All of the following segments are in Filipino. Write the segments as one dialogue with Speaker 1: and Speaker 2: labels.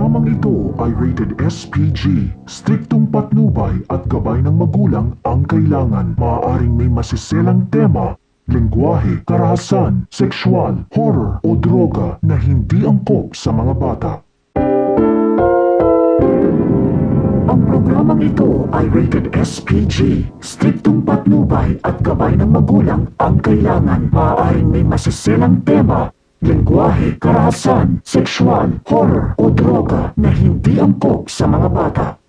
Speaker 1: programang ito ay rated SPG. Striktong patnubay at gabay ng magulang ang kailangan. Maaaring may masiselang tema, lengguwahe, karahasan, sexual, horror o droga na hindi angkop sa mga bata. Ang programang ito ay rated SPG. Striktong patnubay at gabay ng magulang ang kailangan. Maaaring may masiselang tema, lengguwahe, karahasan, sexual, horror o droga na hindi angkop sa mga bata.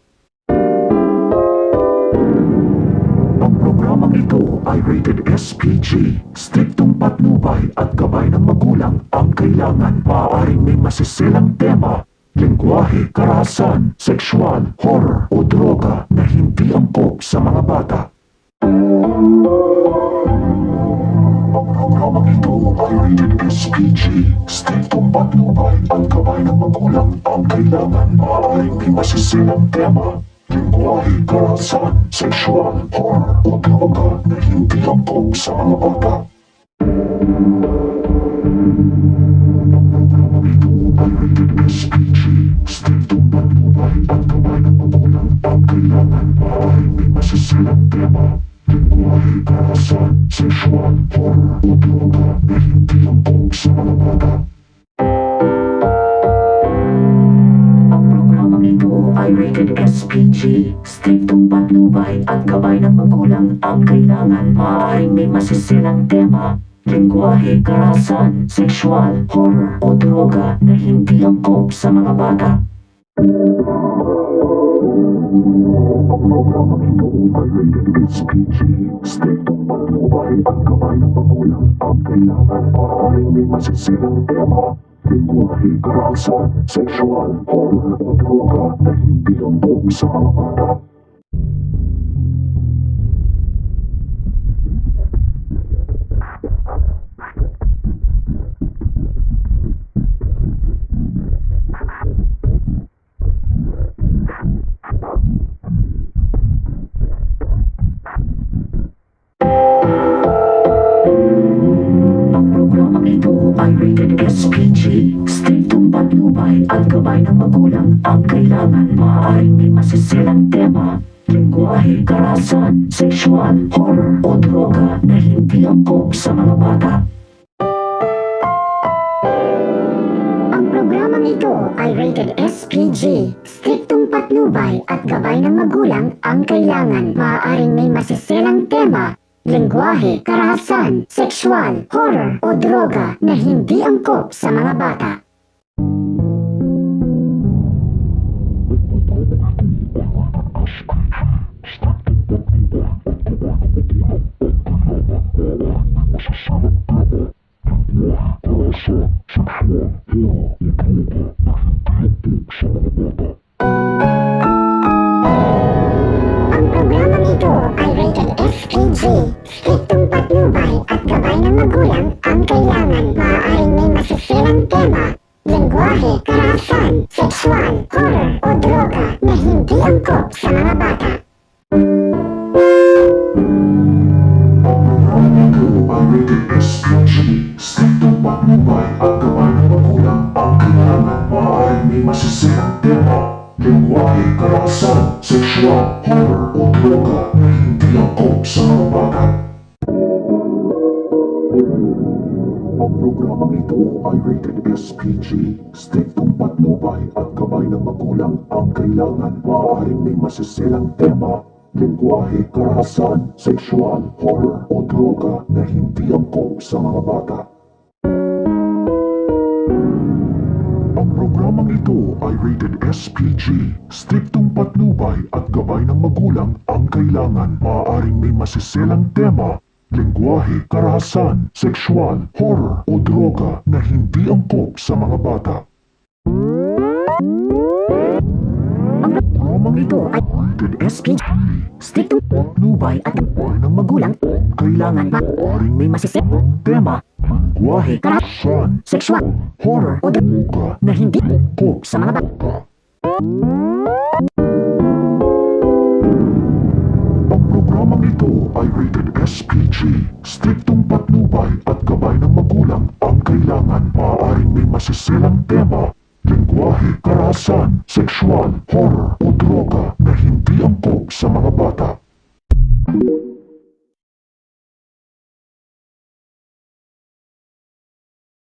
Speaker 1: Ang programang ito ay rated SPG. Striktong patnubay at gabay ng magulang ang kailangan. Maaaring may masiselang tema, lengguwahe, karahasan, sexual, horror o droga na hindi angkop sa mga bata. Ang programang ito ay rated SPG. Striktong patnubay at gabay ng magulang ang kailangan. Maaaring may masiselang tema, lengguwahe, karahasan, sexual, horror o droga na hindi angkop sa mga bata. Ang programang ito ay rated SPG. Striktong patnubay at gabay ng magulang ang kailangan. Maaaring may masiselang tema, lengguwahe, karahasan, sexual, horror o droga na hindi angkop sa mga bata. Ang programang ito ay rated SPG. Striktong patnubay at gabay ng magulang ang kailangan. Maaaring may masiselang tema, lengguwahe, karahasan, sexual, horror o droga na hindi angkop sa mga bata. Ang programang ito ay rated SPG. Striktong patnubay at gabay ng magulang ang kailangan. Maaaring may masiselang tema, lengguwahe, karahasan, sexual, horror o droga na hindi angkop sa mga bata. Ang programang ito ay rated SPG. Striktong patnubay at gabay ng magulang ang kailangan. Maaaring may masiselang tema, lengguwahe, karahasan, sexual, horror o droga na hindi angkop sa mga bata.
Speaker 2: Ang programang ito ay rated SPG. Striktong patnubay at gabay ng magulang ang kailangan. Maaaring may masiselang tema, lengguwahe, karahasan, sexual, horror o droga na hindi angkop sa mga bata. Ang programang ito ay rated SPG. Striktong patnubay at gabay ng magulang ang kailangan. Maaaring may masiselang tema, lengguwahe, karahasan, sexual, horror o droga na hindi angkop sa mga bata.
Speaker 1: Ang rated SPG. Striktong patnubay at gabay ng magulang ang kailangan. Maaaring may masiselang tema, lengguwahe, karahasan, sexual, horror o droga na hindi angkop sa mga bata. Ang programang ito ay rated SPG. Striktong patnubay at gabay ng magulang ang kailangan. Maaaring may masiselang tema, lengguwahe, karahasan, sexual, horror o droga na hindi angkop sa mga bata. Ang programang ito ay rated SPG. Striktong patnubay at gabay ng magulang ang kailangan. Maaaring may masiselang tema, lengguwahe, karahasan, sexual, horror o droga na hindi angkop sa mga bata.
Speaker 2: Ang programang ito ay rated SPG. Striktong patnubay at gabay ng magulang ang kailangan. Maaaring may masiselang tema, lengguwahe, karahasan, sexual, horror o droga na hindi angkop sa mga bata.
Speaker 1: Ang programang ito ay rated SPG. Striktong patnubay at gabay ng magulang ang kailangan. Maaaring may masiselang tema, lengguwahe, lahi, karahasan, sexual, horror o droga na hindi angkop sa mga